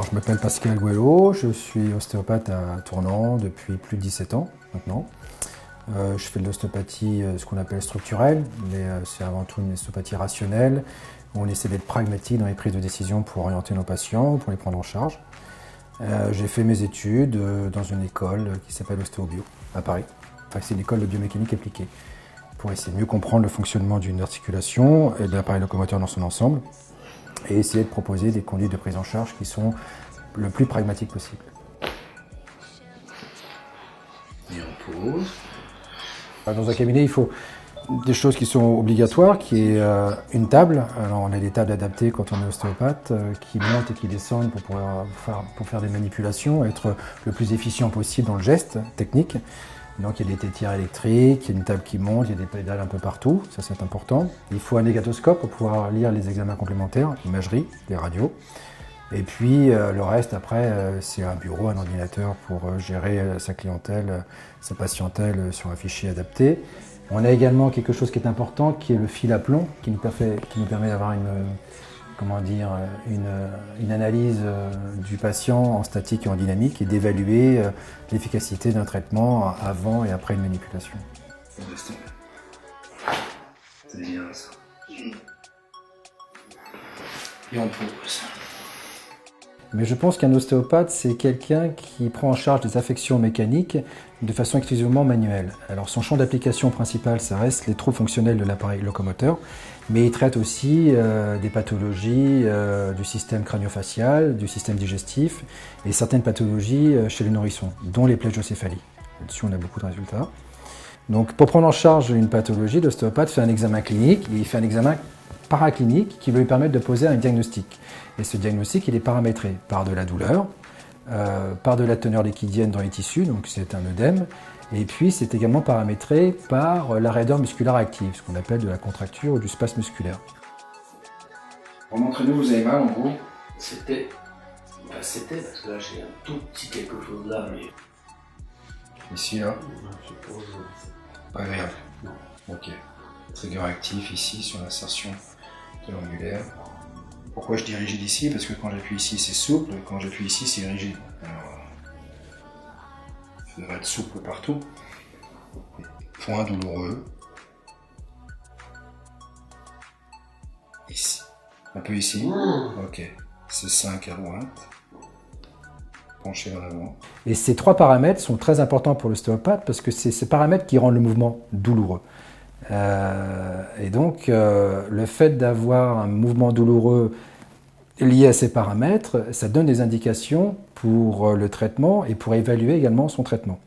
je m'appelle Pascal Guello, je suis ostéopathe à Tournan depuis plus de 17 ans maintenant. Je fais de l'ostéopathie, ce qu'on appelle structurelle, mais c'est avant tout une ostéopathie rationnelle, où on essaie d'être pragmatique dans les prises de décision pour orienter nos patients, pour les prendre en charge. J'ai fait mes études dans une école qui s'appelle Ostéobio, à Paris. Enfin, c'est une école de biomécanique appliquée, pour essayer de mieux comprendre le fonctionnement d'une articulation et de l'appareil locomoteur dans son ensemble, et essayer de proposer des conduites de prise en charge qui sont le plus pragmatiques possible. Et on pose. Dans un cabinet, il faut des choses qui sont obligatoires, qui est une table. Alors, on a des tables adaptées quand on est ostéopathe, qui montent et qui descendent pour faire des manipulations, être le plus efficient possible dans le geste technique. Donc il y a des tétires électriques, il y a une table qui monte, il y a des pédales un peu partout, ça c'est important. Il faut un négatoscope pour pouvoir lire les examens complémentaires, l'imagerie, les radios. Et puis le reste après, c'est un bureau, un ordinateur pour gérer sa clientèle, sa patientèle sur un fichier adapté. On a également quelque chose qui est important, qui est le fil à plomb, qui nous permet d'avoir une analyse du patient en statique et en dynamique et d'évaluer l'efficacité d'un traitement avant et après une manipulation. C'est bien ça. Et on pose. Mais je pense qu'un ostéopathe, c'est quelqu'un qui prend en charge des affections mécaniques de façon exclusivement manuelle. Alors son champ d'application principal, ça reste les troubles fonctionnels de l'appareil locomoteur, mais il traite aussi des pathologies du système crânio-facial, du système digestif et certaines pathologies chez les nourrissons, dont les plagiocéphalies. Là-dessus, on a beaucoup de résultats. Donc pour prendre en charge une pathologie, l'ostéopathe fait un examen clinique et il fait un examen paraclinique qui va lui permettre de poser un diagnostic. Et ce diagnostic, il est paramétré par de la douleur, par de la teneur liquidienne dans les tissus, donc c'est un œdème, et puis c'est également paramétré par la raideur musculaire active, ce qu'on appelle de la contracture ou du spasme musculaire. Remontrez-nous, vous avez mal en gros. C'était parce que là j'ai un tout petit quelque chose là, mais. Ici, là, Je suppose. pas agréable. Non. Ok. Trigger actif ici sur l'insertion de l'angulaire. Pourquoi je dis rigide ici? Parce que quand j'appuie ici c'est souple, quand j'appuie ici c'est rigide. Alors, ça devrait être souple partout. Point douloureux. Ici. Un peu ici. Ok. C'est 5 à droite. Penché dans l'avant. Et ces trois paramètres sont très importants pour l'ostéopathe parce que c'est ces paramètres qui rendent le mouvement douloureux. Et donc, le fait d'avoir un mouvement douloureux lié à ces paramètres, ça donne des indications pour le traitement et pour évaluer également son traitement.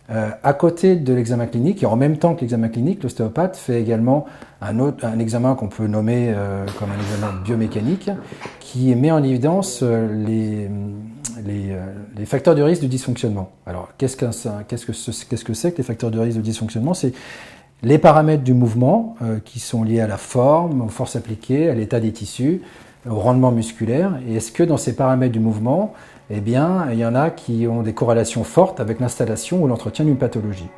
À côté de l'examen clinique, et en même temps que l'examen clinique, l'ostéopathe fait également un examen qu'on peut nommer comme un examen biomécanique, qui met en évidence les facteurs de risque du dysfonctionnement. Alors, qu'est-ce que c'est que les facteurs de risque de dysfonctionnement? C'est les paramètres du mouvement qui sont liés à la forme, aux forces appliquées, à l'état des tissus, au rendement musculaire. Et est-ce que dans ces paramètres du mouvement, eh bien, il y en a qui ont des corrélations fortes avec l'installation ou l'entretien d'une pathologie?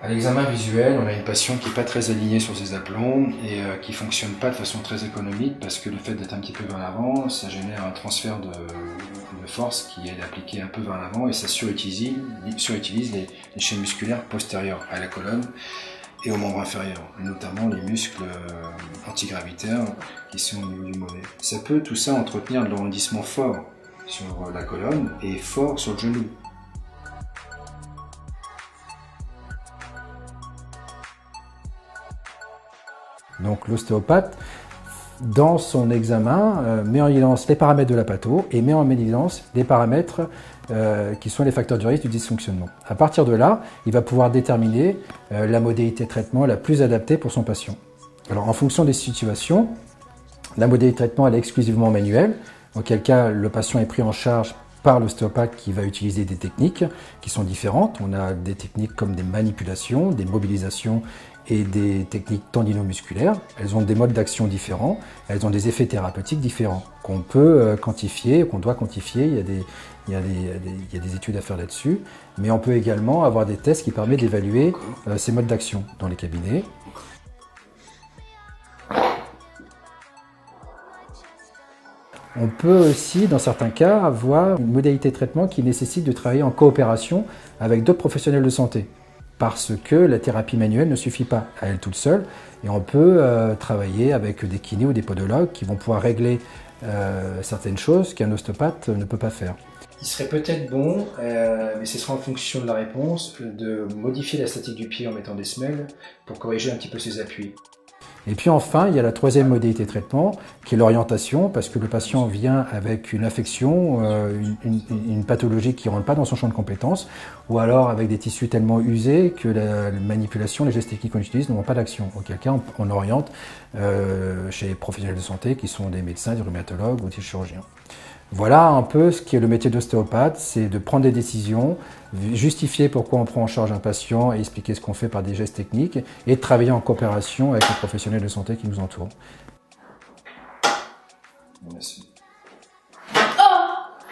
À l'examen visuel, on a une patiente qui n'est pas très alignée sur ses aplombs et qui ne fonctionne pas de façon très économique parce que le fait d'être un petit peu vers l'avant, ça génère un transfert de force qui est appliqué un peu vers l'avant et ça surutilise les chaînes musculaires postérieures à la colonne et aux membres inférieurs, notamment les muscles antigravitaires qui sont au niveau du mollet. Ça peut tout ça entretenir de l'arrondissement fort sur la colonne et fort sur le genou. Donc l'ostéopathe, dans son examen, met en évidence les paramètres de la patho et met en évidence les paramètres qui sont les facteurs de risque du dysfonctionnement. À partir de là, il va pouvoir déterminer la modalité de traitement la plus adaptée pour son patient. Alors en fonction des situations, la modalité de traitement elle est exclusivement manuelle, auquel cas le patient est pris en charge par l'ostéopathe qui va utiliser des techniques qui sont différentes. On a des techniques comme des manipulations, des mobilisations et des techniques tendinomusculaires. Elles ont des modes d'action différents, elles ont des effets thérapeutiques différents qu'on peut quantifier, qu'on doit quantifier. Il y a des études à faire là-dessus, mais on peut également avoir des tests qui permettent d'évaluer ces modes d'action dans les cabinets. On peut aussi, dans certains cas, avoir une modalité de traitement qui nécessite de travailler en coopération avec d'autres professionnels de santé. Parce que la thérapie manuelle ne suffit pas à elle toute seule. Et on peut travailler avec des kinés ou des podologues qui vont pouvoir régler certaines choses qu'un ostéopathe ne peut pas faire. Il serait peut-être bon, mais ce sera en fonction de la réponse, de modifier la statique du pied en mettant des semelles pour corriger un petit peu ses appuis. Et puis enfin, il y a la troisième modalité de traitement, qui est l'orientation, parce que le patient vient avec une affection, une pathologie qui ne rentre pas dans son champ de compétences, ou alors avec des tissus tellement usés que la manipulation, les gestes techniques qu'on utilise n'auront pas d'action. Auquel cas, on oriente chez les professionnels de santé, qui sont des médecins, des rhumatologues ou des chirurgiens. Voilà un peu ce qui est le métier d'ostéopathe, c'est de prendre des décisions, justifier pourquoi on prend en charge un patient et expliquer ce qu'on fait par des gestes techniques et de travailler en coopération avec les professionnels de santé qui nous entourent. Merci. Oh,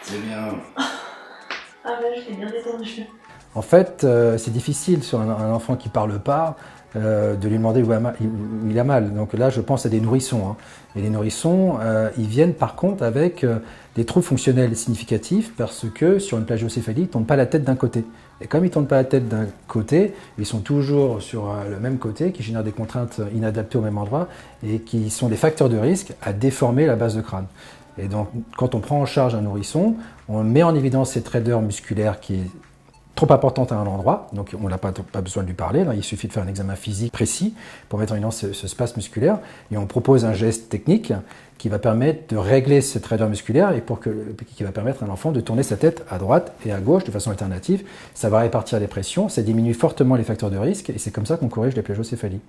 c'est bien. Ah ben je l'ai bien détendu. En fait, c'est difficile sur un enfant qui ne parle pas de lui demander où il a mal. Donc là, je pense à des nourrissons. Hein. Et les nourrissons, ils viennent par contre avec des troubles fonctionnels significatifs parce que sur une plagiocéphalie, ils ne tournent pas la tête d'un côté. Et comme ils ne tournent pas la tête d'un côté, ils sont toujours sur le même côté, qui génèrent des contraintes inadaptées au même endroit et qui sont des facteurs de risque à déformer la base de crâne. Et donc, quand on prend en charge un nourrisson, on met en évidence cette raideur musculaire qui est trop importante à un endroit, donc on n'a pas besoin de lui parler, là, il suffit de faire un examen physique précis pour mettre en évidence ce space musculaire, et on propose un geste technique qui va permettre de régler cette raideur musculaire et qui va permettre à l'enfant de tourner sa tête à droite et à gauche de façon alternative. Ça va répartir les pressions, ça diminue fortement les facteurs de risque, et c'est comme ça qu'on corrige les plagiocéphalies.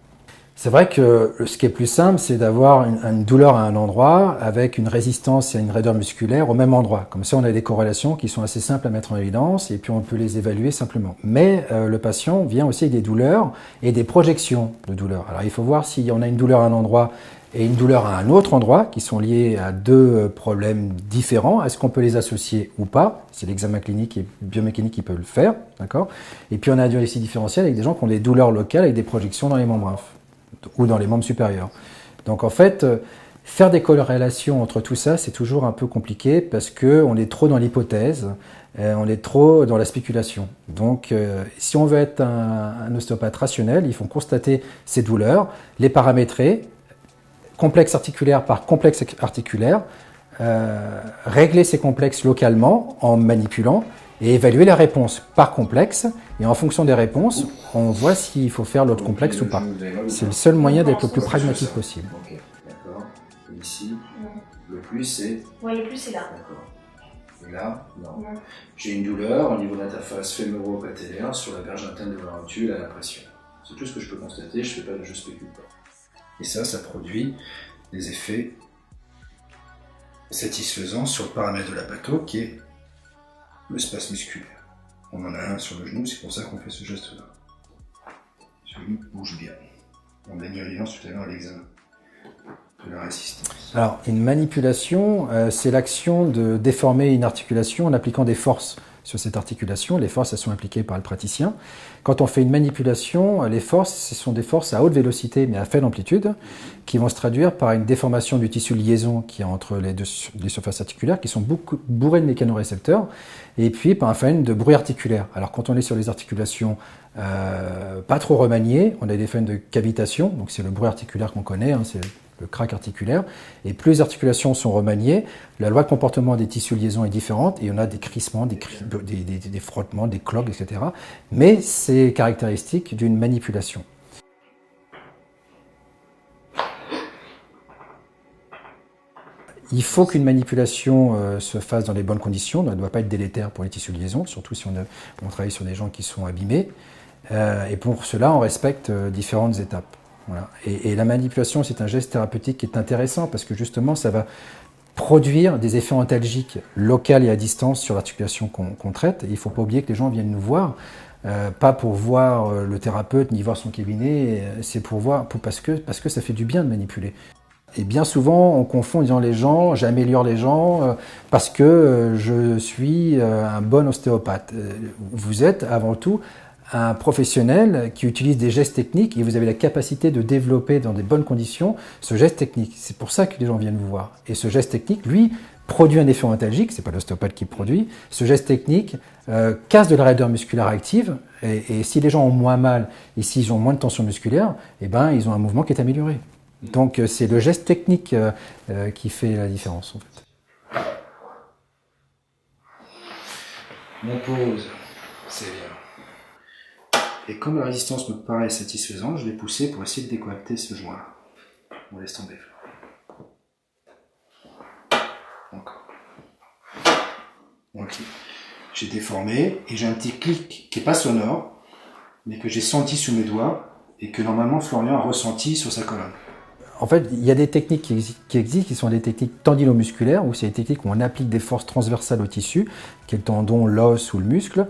C'est vrai que ce qui est plus simple, c'est d'avoir une douleur à un endroit avec une résistance et une raideur musculaire au même endroit. Comme ça, on a des corrélations qui sont assez simples à mettre en évidence et puis on peut les évaluer simplement. Mais le patient vient aussi avec des douleurs et des projections de douleurs. Alors il faut voir si on a une douleur à un endroit et une douleur à un autre endroit qui sont liés à deux problèmes différents. Est-ce qu'on peut les associer ou pas? C'est l'examen clinique et biomécanique qui peut le faire, d'accord? Et puis on a un diagnostic différentiel avec des gens qui ont des douleurs locales avec des projections dans les membres inférieurs ou dans les membres supérieurs. Donc en fait, faire des corrélations entre tout ça, c'est toujours un peu compliqué parce qu'on est trop dans l'hypothèse, on est trop dans la spéculation. Donc si on veut être un ostéopathe rationnel, il faut constater ces douleurs, les paramétrer, complexe articulaire par complexe articulaire, régler ces complexes localement en manipulant, et évaluer la réponse par complexe, et en fonction des réponses, on voit s'il faut faire l'autre complexe ou pas. C'est le seul moyen d'être le plus pragmatique possible. Ok, d'accord. Et ici, le plus c'est... Ouais, le plus c'est là. D'accord. Et là, non. J'ai une douleur au niveau de l'interface fémoro-patellaire sur la berge interne de la rotule à la pression. C'est tout ce que je peux constater, je spécule pas. Et ça produit des effets satisfaisants sur le paramètre de la patho qui est le space musculaire. On en a un sur le genou, c'est pour ça qu'on fait ce geste-là. Le genou bouge bien. On a mis en évidence tout à l'heure à l'examen de la résistance. Alors, une manipulation, c'est l'action de déformer une articulation en appliquant des forces sur cette articulation. Les forces, elles sont appliquées par le praticien. Quand on fait une manipulation, les forces, ce sont des forces à haute vélocité mais à faible amplitude qui vont se traduire par une déformation du tissu de liaison qui est entre les surfaces articulaires qui sont bourrées de mécanorécepteurs et puis par un phénomène de bruit articulaire. Alors quand on est sur les articulations pas trop remaniées, on a des phénomènes de cavitation, donc c'est le bruit articulaire qu'on connaît, hein, c'est le crack articulaire, et plus les articulations sont remaniées, la loi de comportement des tissus de liaison est différente, et on a des crissements, des frottements, des cloques, etc. Mais c'est caractéristique d'une manipulation. Il faut qu'une manipulation se fasse dans les bonnes conditions, elle ne doit pas être délétère pour les tissus de liaison, surtout si on travaille sur des gens qui sont abîmés, et pour cela on respecte différentes étapes. Voilà. Et la manipulation, c'est un geste thérapeutique qui est intéressant parce que justement, ça va produire des effets antalgiques locaux et à distance sur l'articulation qu'on traite. Et il ne faut pas oublier que les gens viennent nous voir, pas pour voir le thérapeute ni voir son cabinet, c'est parce que ça fait du bien de manipuler. Et bien souvent, on confond en disant les gens, j'améliore les gens parce que je suis un bon ostéopathe. Vous êtes avant tout un professionnel qui utilise des gestes techniques et vous avez la capacité de développer dans des bonnes conditions ce geste technique. C'est pour ça que les gens viennent vous voir. Et ce geste technique, lui, produit un effet antalgique, c'est pas l'ostéopathe qui le produit. Ce geste technique casse de la raideur musculaire active et si les gens ont moins mal et s'ils ont moins de tension musculaire, eh ben, ils ont un mouvement qui est amélioré. Donc c'est le geste technique qui fait la différence en fait. On pose, c'est bien. Et comme la résistance me paraît satisfaisante, je vais pousser pour essayer de décointer ce joint. On laisse tomber. Encore. Ok. J'ai déformé et j'ai un petit clic qui n'est pas sonore, mais que j'ai senti sous mes doigts et que normalement Florian a ressenti sur sa colonne. En fait, il y a des techniques qui existent, qui sont des techniques tendinomusculaires, où c'est des techniques où on applique des forces transversales au tissu, qui est le tendon, l'os ou le muscle,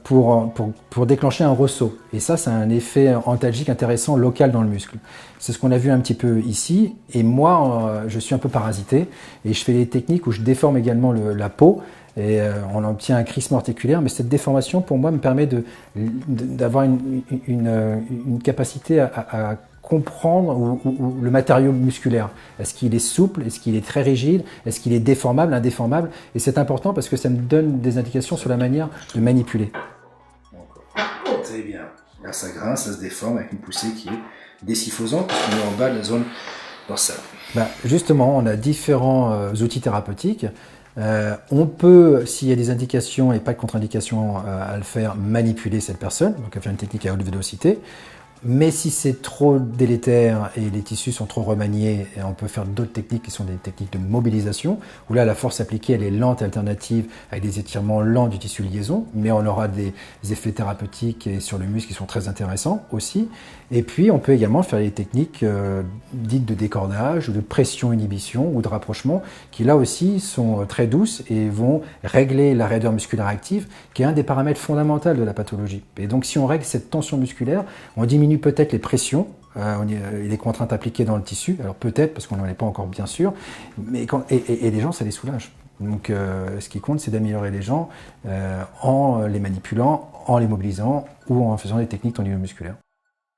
pour déclencher un ressaut. Et ça, c'est un effet antalgique intéressant local dans le muscle. C'est ce qu'on a vu un petit peu ici. Et moi, je suis un peu parasité et je fais des techniques où je déforme également la peau et on obtient un crissement articulaire. Mais cette déformation, pour moi, me permet d'avoir une capacité à comprendre le matériau musculaire. Est-ce qu'il est souple? Est-ce qu'il est très rigide? Est-ce qu'il est déformable, indéformable? Et c'est important parce que ça me donne des indications sur la manière de manipuler. Encore. Très bien. Là, ça grince, ça se déforme avec une poussée qui est désyphosante puisqu'on est en bas de la zone dorsale. Justement, on a différents outils thérapeutiques. On peut, s'il y a des indications et pas de contre-indications à le faire, manipuler cette personne, donc à faire une technique à haute vélocité. Mais si c'est trop délétère et les tissus sont trop remaniés, on peut faire d'autres techniques qui sont des techniques de mobilisation, où là la force appliquée elle est lente, alternative, avec des étirements lents du tissu liaison, mais on aura des effets thérapeutiques et sur le muscle qui sont très intéressants aussi. Et puis on peut également faire des techniques dites de décordage, ou de pression-inhibition, ou de rapprochement, qui là aussi sont très douces et vont régler la raideur musculaire active, qui est un des paramètres fondamentaux de la pathologie. Et donc si on règle cette tension musculaire, on diminue peut-être les pressions et les contraintes appliquées dans le tissu. Alors peut-être, parce qu'on n'en est pas encore bien sûr, mais et les gens, ça les soulage. Donc ce qui compte, c'est d'améliorer les gens en les manipulant, en les mobilisant ou en faisant des techniques tendinomusculaires.